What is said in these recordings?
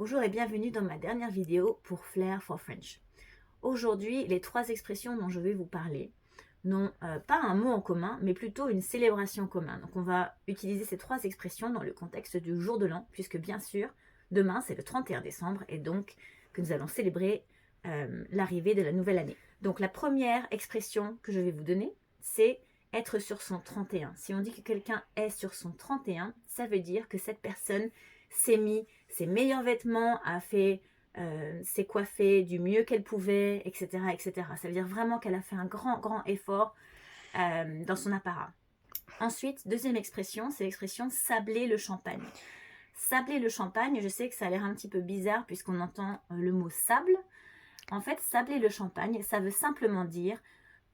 Bonjour et bienvenue dans ma dernière vidéo pour Flair for French. Aujourd'hui, les trois expressions dont je vais vous parler n'ont pas un mot en commun, mais plutôt une célébration commune. Donc on va utiliser ces trois expressions dans le contexte du jour de l'an, puisque bien sûr, demain c'est le 31 décembre et donc que nous allons célébrer l'arrivée de la nouvelle année. Donc la première expression que je vais vous donner, c'est être sur son 31. Si on dit que quelqu'un est sur son 31, ça veut dire que cette personne s'est mis ses meilleurs vêtements, s'est coiffée du mieux qu'elle pouvait, etc., etc. Ça veut dire vraiment qu'elle a fait un grand effort dans son apparat. Ensuite, deuxième expression, c'est l'expression sabler le champagne. Sabler le champagne, je sais que ça a l'air un petit peu bizarre puisqu'on entend le mot sable. En fait, sabler le champagne, ça veut simplement dire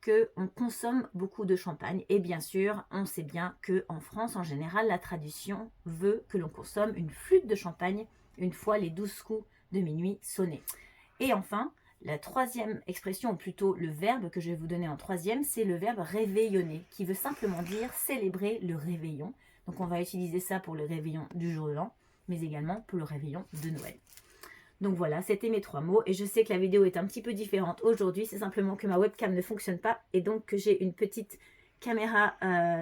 qu'on consomme beaucoup de champagne. Et bien sûr, on sait bien qu'en France, en général, la tradition veut que l'on consomme une flûte de champagne une fois les 12 coups de minuit sonnés. Et enfin, la troisième expression, ou plutôt le verbe que je vais vous donner en troisième, c'est le verbe réveillonner, qui veut simplement dire célébrer le réveillon. Donc on va utiliser ça pour le réveillon du jour de l'an, mais également pour le réveillon de Noël. Donc voilà, c'était mes trois mots et je sais que la vidéo est un petit peu différente aujourd'hui, c'est simplement que ma webcam ne fonctionne pas et donc que j'ai une petite caméra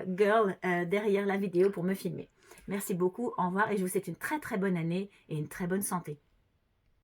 girl derrière la vidéo pour me filmer. Merci beaucoup, au revoir et je vous souhaite une très bonne année et une très bonne santé.